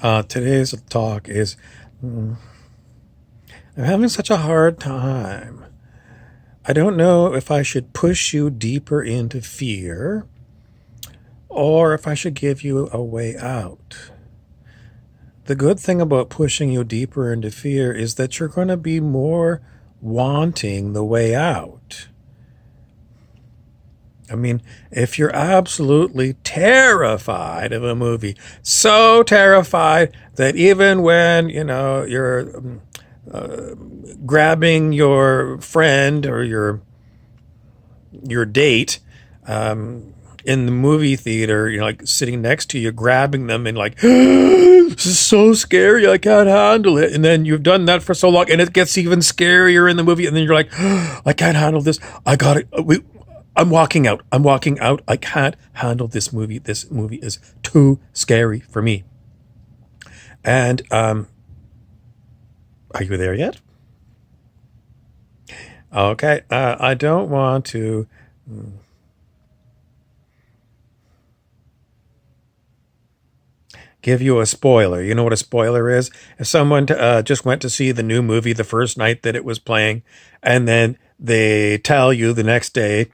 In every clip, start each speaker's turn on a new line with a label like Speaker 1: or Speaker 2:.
Speaker 1: Today's talk is I'm having such a hard time. I don't know if I should push you deeper into fear or if I should give you a way out. The good thing about pushing you deeper into fear is that you're going to be more wanting the way out. I mean, if you're absolutely terrified of a movie, so terrified that even when, you're grabbing your friend or your date in the movie theater, like sitting next to you, grabbing them and like, this is so scary, I can't handle it. And then you've done that for so long, and it gets even scarier in the movie, and then you're like, I can't handle this. I got it. I'm walking out. I'm walking out. I can't handle this movie. This movie is too scary for me. And are you there yet? Okay. I don't want to give you a spoiler. You know what a spoiler is? If someone just went to see the new movie the first night that it was playing, and then they tell you the next day,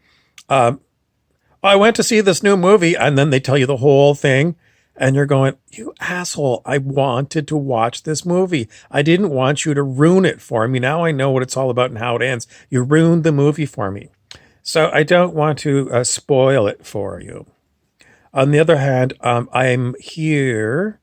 Speaker 1: I went to see this new movie, and then they tell you the whole thing, and you're going, you asshole, I wanted to watch this movie. I didn't want you to ruin it for me. Now I know what it's all about and how it ends. You ruined the movie for me. So I don't want to spoil it for you. On the other hand, I'm here.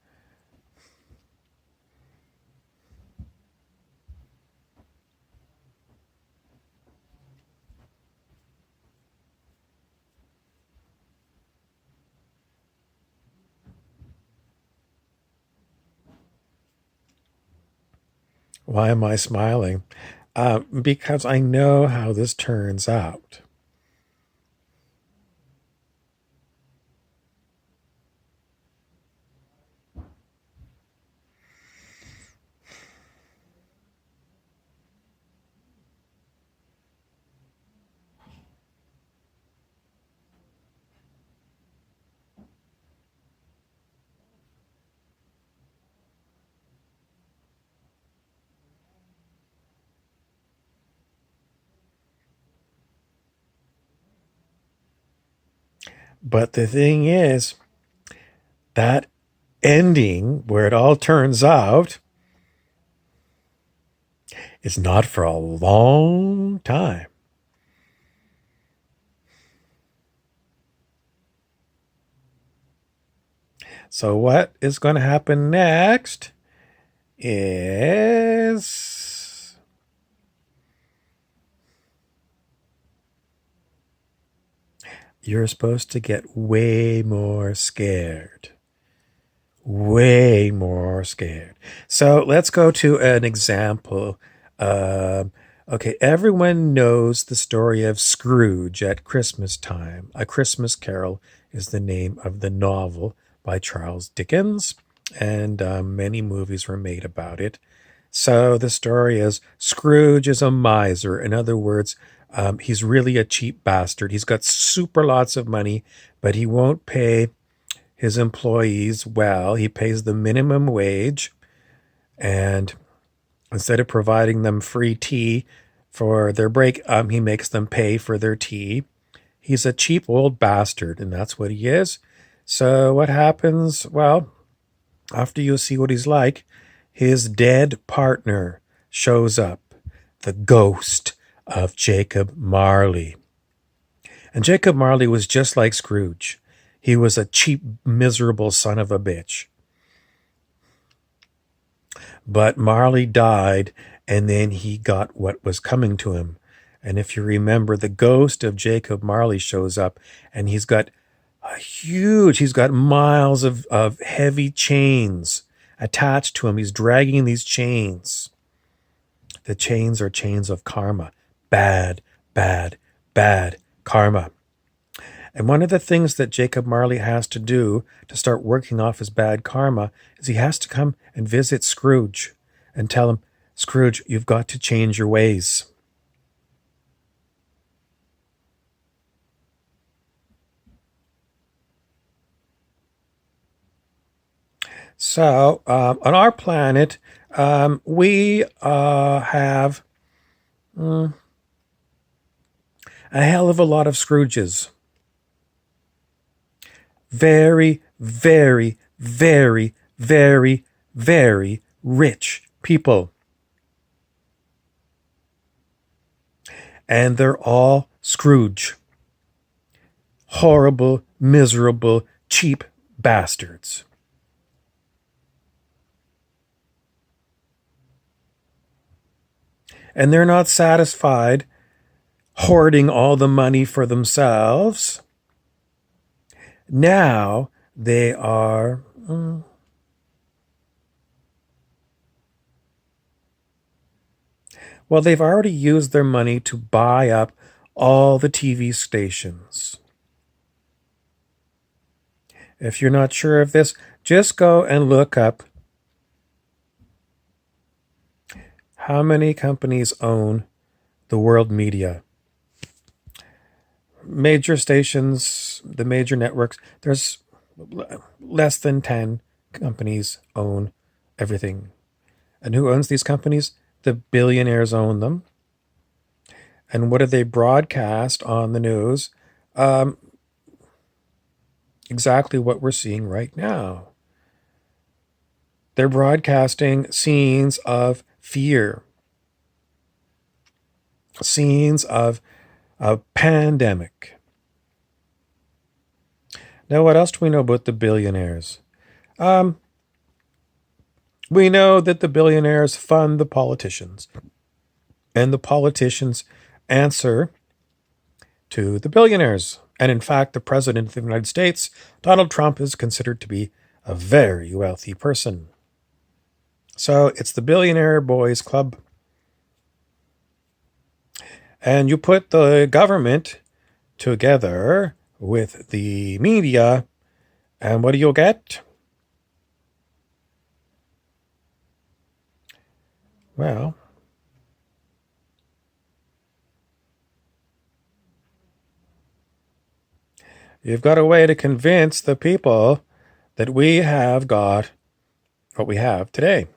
Speaker 1: Why am I smiling? Because I know how this turns out. But the thing is, that ending where it all turns out is not for a long time. So, what is going to happen next is you're supposed to get way more scared. Way more scared. So, let's go to an example. Okay, everyone knows the story of Scrooge at Christmas time. A Christmas Carol is the name of the novel by Charles Dickens, and many movies were made about it. So the story is Scrooge is a miser. In other words, he's really a cheap bastard. He's got super lots of money, but he won't pay his employees well. He pays the minimum wage, and instead of providing them free tea for their break, he makes them pay for their tea. He's a cheap old bastard, and that's what he is. So what happens? Well, after you see what he's like, his dead partner shows up, the ghost of Jacob Marley. And Jacob Marley was just like Scrooge. He was a cheap, miserable son of a bitch. But Marley died, and then he got what was coming to him. And if you remember, the ghost of Jacob Marley shows up, and he's got miles of heavy chains attached to him. He's dragging these chains. The chains are chains of karma. Bad, bad, bad karma. And one of the things that Jacob Marley has to do to start working off his bad karma is he has to come and visit Scrooge and tell him, Scrooge, you've got to change your ways. So on our planet, we have a hell of a lot of Scrooges. Very, very, very, very, very rich people. And they're all Scrooge. Horrible, miserable, cheap bastards. And they're not satisfied hoarding all the money for themselves. Now they are well, they've already used their money to buy up all the TV stations. If you're not sure of this, just go and look up how many companies own the world media. Major stations, the major networks, there's less than 10 companies own everything. And who owns these companies? The billionaires own them. And what do they broadcast on the news? Exactly what we're seeing right now. They're broadcasting scenes of fear, scenes of a pandemic. Now, what else do we know about the billionaires? We know that the billionaires fund the politicians, and the politicians answer to the billionaires. And in fact, the president of the United States, Donald Trump, is considered to be a very wealthy person. So it's the billionaire boys club. And you put the government together with the media, and what do you get? Well, you've got a way to convince the people that we have got what we have today.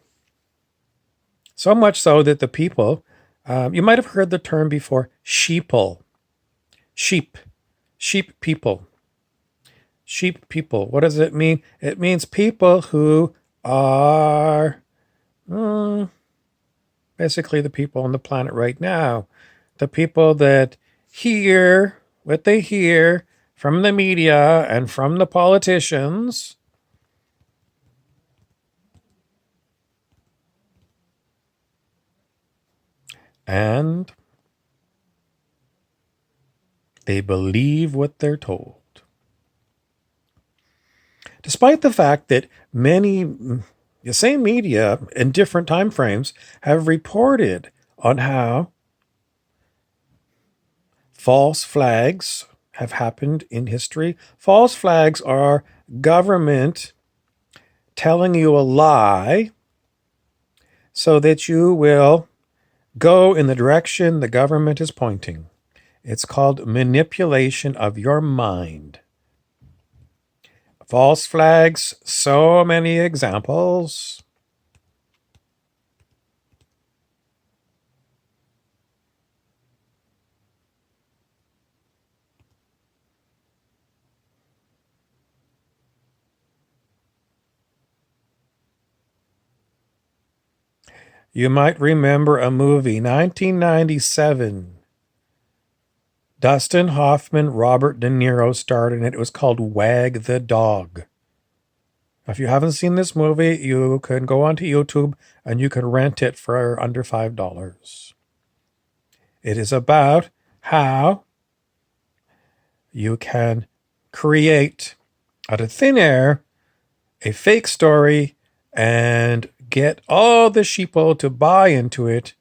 Speaker 1: So much so that the people, you might have heard the term before, sheeple. Sheep people. Sheep people. What does it mean? It means people who are basically the people on the planet right now. The people that hear what they hear from the media and from the politicians. And they believe what they're told. Despite the fact that the same media in different time frames have reported on how false flags have happened in history. False flags are government telling you a lie so that you will go in the direction the government is pointing. It's called manipulation of your mind. False flags, so many examples. You might remember a movie, 1997. Dustin Hoffman, Robert De Niro starred in it. It was called Wag the Dog. If you haven't seen this movie, you can go onto YouTube and you can rent it for under $5. It is about how you can create out of thin air a fake story and get all the sheeple to buy into it.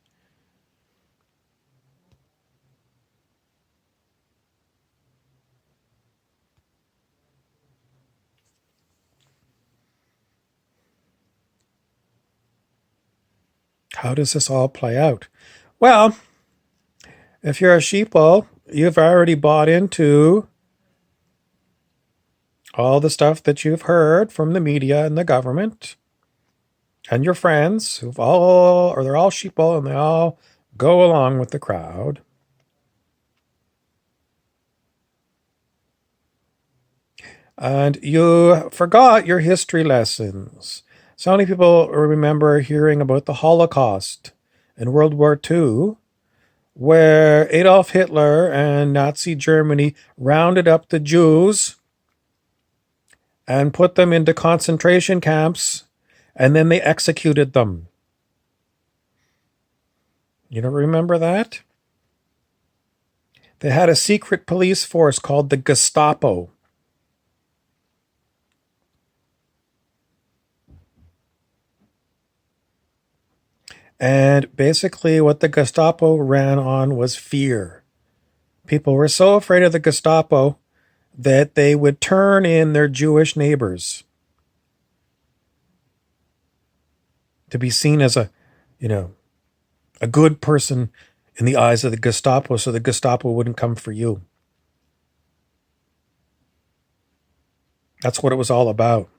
Speaker 1: How does this all play out? Well, if you're a sheeple, you've already bought into All the stuff that you've heard from the media and the government and your friends they're all sheeple and they all go along with the crowd. And you forgot your history lessons. So many people remember hearing about the Holocaust in World War II, where Adolf Hitler and Nazi Germany rounded up the Jews and put them into concentration camps, and then they executed them. You don't remember that? They had a secret police force called the Gestapo. And basically, what the Gestapo ran on was fear. People were so afraid of the Gestapo that they would turn in their Jewish neighbors to be seen as a good person in the eyes of the Gestapo, so the Gestapo wouldn't come for you. That's what it was all about.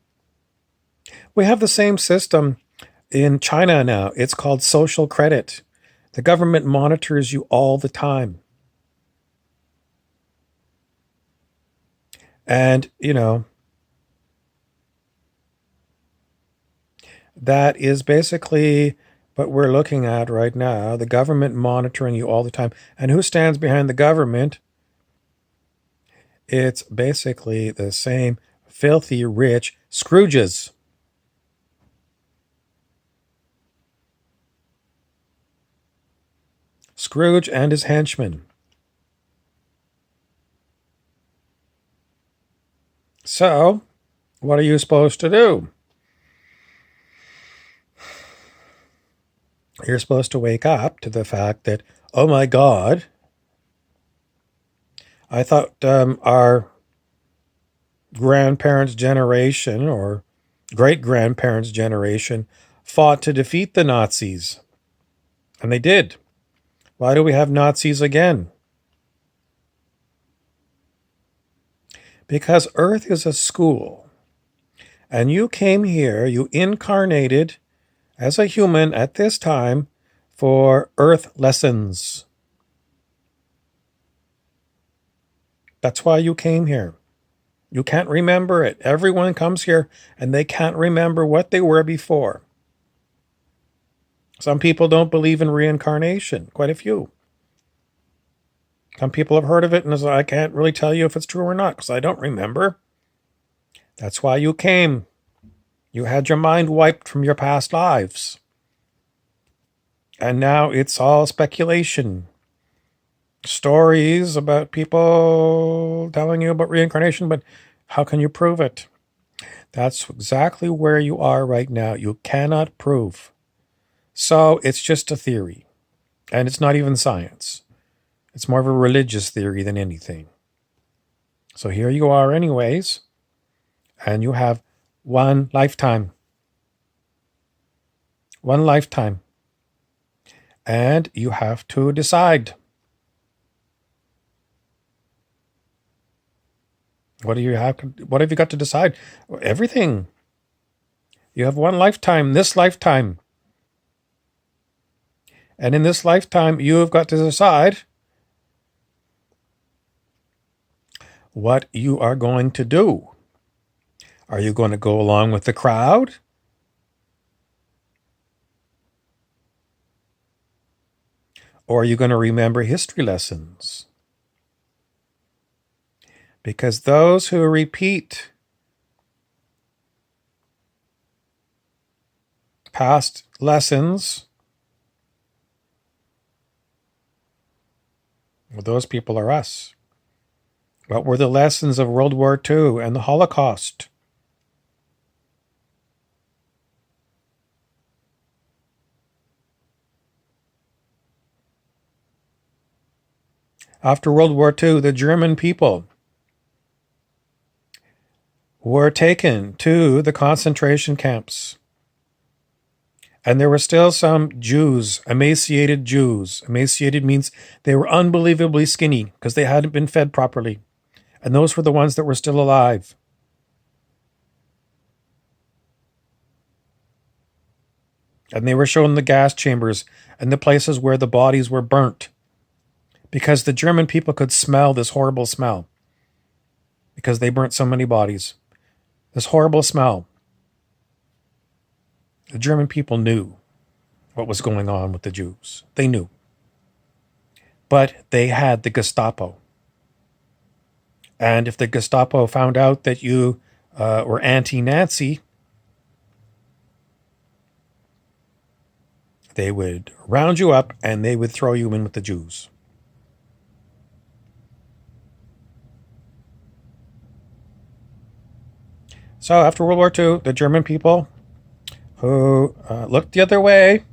Speaker 1: We have the same system in China now. It's called social credit. The government monitors you all the time. And, that is basically what we're looking at right now. The government monitoring you all the time. And who stands behind the government? It's basically the same filthy rich Scrooges. Scrooge and his henchmen. So, what are you supposed to do? You're supposed to wake up to the fact that, oh my God, I thought our grandparents' generation or great-grandparents' generation fought to defeat the Nazis. And they did. Why do we have Nazis again? Because Earth is a school. And you came here, you incarnated as a human at this time for Earth lessons. That's why you came here. You can't remember it. Everyone comes here and they can't remember what they were before. Some people don't believe in reincarnation, quite a few. Some people have heard of it and I can't really tell you if it's true or not because I don't remember. That's why you came. You had your mind wiped from your past lives. And now it's all speculation. Stories about people telling you about reincarnation, but how can you prove it? That's exactly where you are right now. You cannot prove. So it's just a theory. And it's not even science. It's more of a religious theory than anything. So here you are anyways, and you have one lifetime. One lifetime. And you have to decide. What have you got to decide? Everything. You have one lifetime, this lifetime. And in this lifetime, you have got to decide what you are going to do. Are you going to go along with the crowd? Or are you going to remember history lessons? Because those who repeat past lessons, well, those people are us. What were the lessons of World War II and the Holocaust? After World War II, the German people were taken to the concentration camps. And there were still some Jews, emaciated Jews. Emaciated means they were unbelievably skinny because they hadn't been fed properly. And those were the ones that were still alive. And they were shown the gas chambers and the places where the bodies were burnt because the German people could smell this horrible smell because they burnt so many bodies. This horrible smell. The German people knew what was going on with the Jews. They knew. But they had the Gestapo. And if the Gestapo found out that you were anti-Nazi, they would round you up and they would throw you in with the Jews. So after World War II, the German people who looked the other way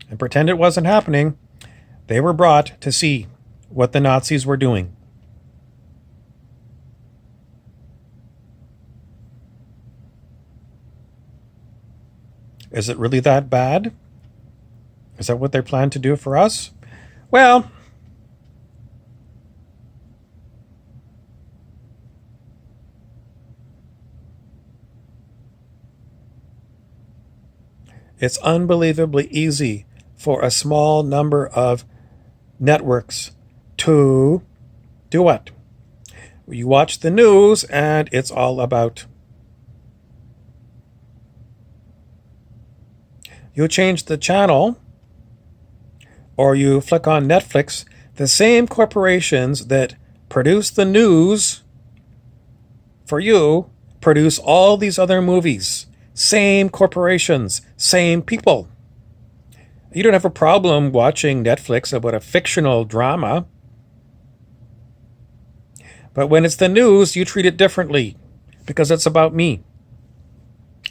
Speaker 1: and pretend it wasn't happening, they were brought to see what the Nazis were doing. Is it really that bad? Is that what they plan to do for us? Well, it's unbelievably easy for a small number of networks to do what? You watch the news and it's all about. You change the channel or you flick on Netflix, the same corporations that produce the news for you produce all these other movies. Same corporations, same people. You don't have a problem watching Netflix about a fictional drama. But when it's the news, you treat it differently because it's about me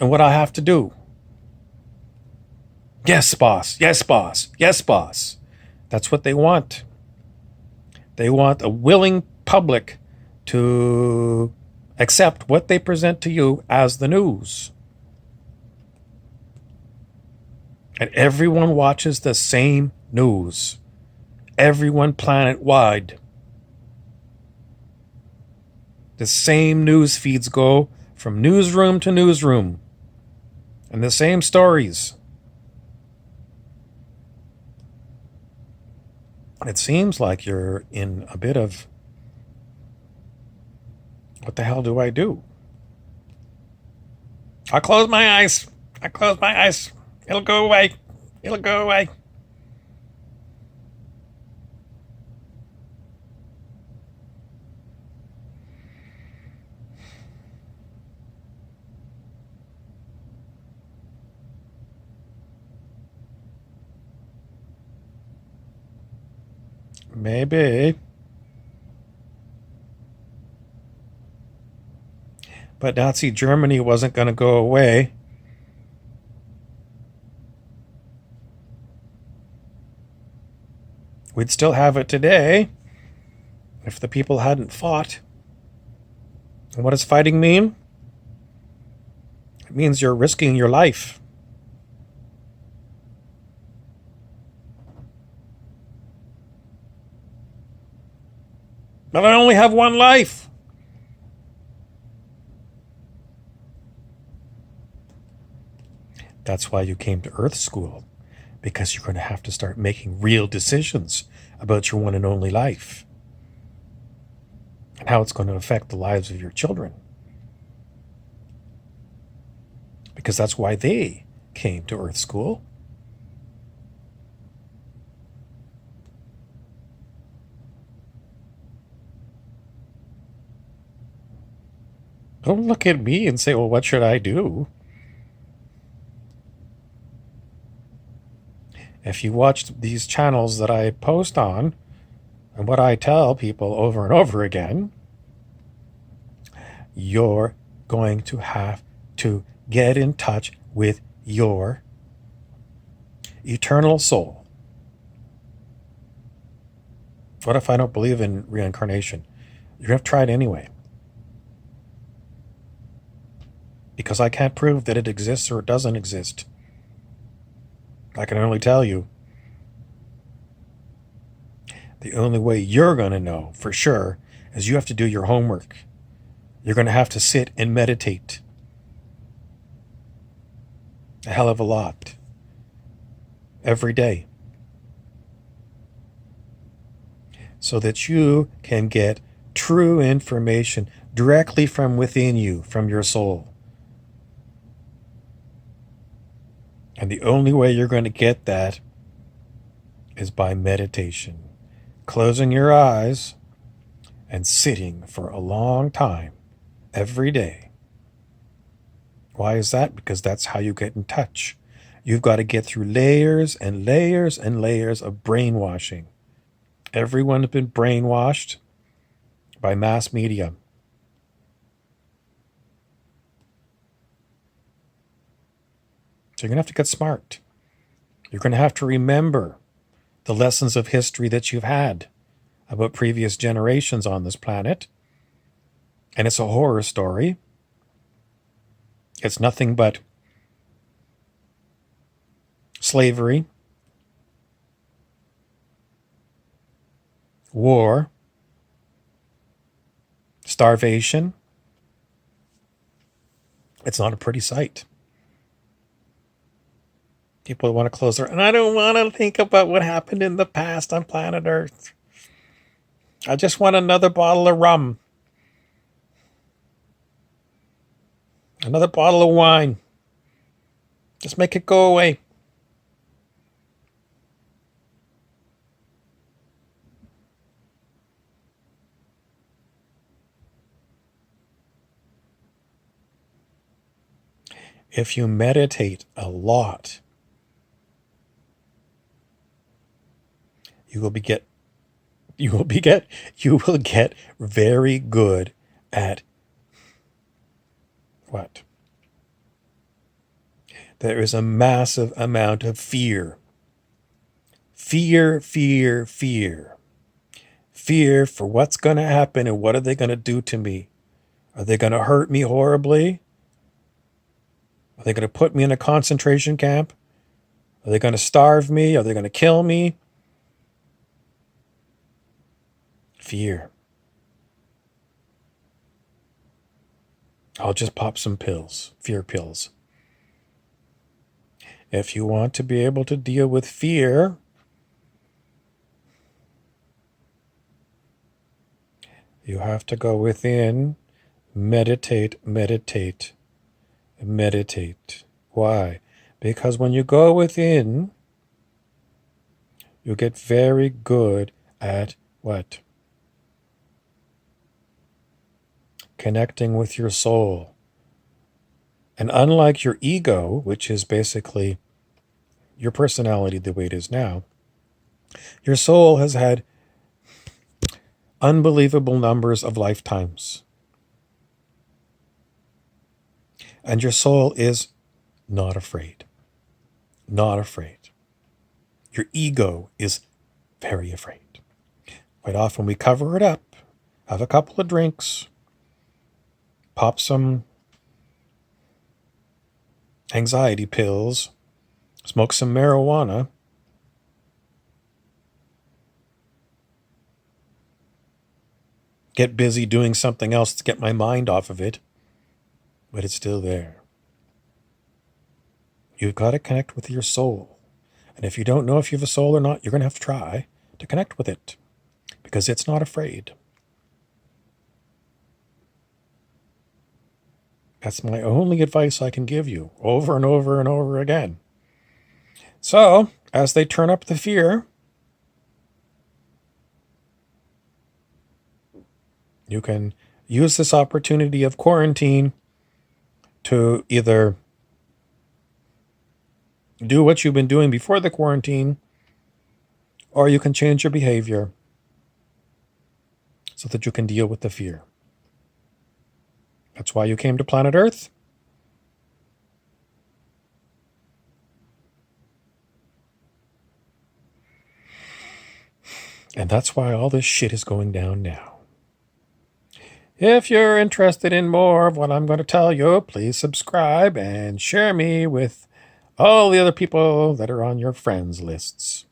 Speaker 1: and what I have to do. Yes, boss. Yes, boss. Yes, boss. That's what they want. They want a willing public to accept what they present to you as the news. And everyone watches the same news. Everyone planet-wide. The same news feeds go from newsroom to newsroom. And the same stories. It seems like you're in a bit of, what the hell do I do? I'll close my eyes. I close my eyes. It'll go away. It'll go away. Maybe. But Nazi Germany wasn't going to go away. We'd still have it today if the people hadn't fought. And what does fighting mean? It means you're risking your life. But I only have one life. That's why you came to Earth School, because you're going to have to start making real decisions about your one and only life and how it's going to affect the lives of your children. Because that's why they came to Earth School. Don't look at me and say, well, what should I do? If you watch these channels that I post on, and what I tell people over and over again, you're going to have to get in touch with your eternal soul. What if I don't believe in reincarnation? You're going to have to try it anyway. Because I can't prove that it exists or it doesn't exist. I can only tell you. The only way you're going to know for sure is you have to do your homework. You're going to have to sit and meditate. A hell of a lot. every day so that you can get true information directly from within you, from your soul. And the only way you're going to get that is by meditation, closing your eyes and sitting for a long time every day. Why is that? Because that's how you get in touch. You've got to get through layers and layers and layers of brainwashing. Everyone has been brainwashed by mass media. So you're going to have to get smart. You're going to have to remember the lessons of history that you've had about previous generations on this planet. And it's a horror story. It's nothing but slavery, war, starvation. It's not a pretty sight. People want to close their... And I don't want to think about what happened in the past on planet Earth. I just want another bottle of rum. Another bottle of wine. Just make it go away. If you meditate a lot, you will get very good at what? There is a massive amount of fear. Fear, fear, fear. Fear for what's going to happen and what are they going to do to me? Are they going to hurt me horribly? Are they going to put me in a concentration camp? Are they going to starve me? Are they going to kill me? Fear. I'll just pop some pills, fear pills. If you want to be able to deal with fear, you have to go within, meditate, meditate, meditate. Why? Because when you go within, you get very good at what? Connecting with your soul. And unlike your ego, which is basically your personality the way it is now, your soul has had unbelievable numbers of lifetimes. And your soul is not afraid. Not afraid. Your ego is very afraid. Quite often we cover it up, have a couple of drinks, pop some anxiety pills, smoke some marijuana, get busy doing something else to get my mind off of it, but it's still there. You've got to connect with your soul. And if you don't know if you have a soul or not, you're going to have to try to connect with it because it's not afraid. That's my only advice I can give you over and over and over again. So, as they turn up the fear, you can use this opportunity of quarantine to either do what you've been doing before the quarantine, or you can change your behavior so that you can deal with the fear. That's why you came to planet Earth. And that's why all this shit is going down now. If you're interested in more of what I'm going to tell you, please subscribe and share me with all the other people that are on your friends lists.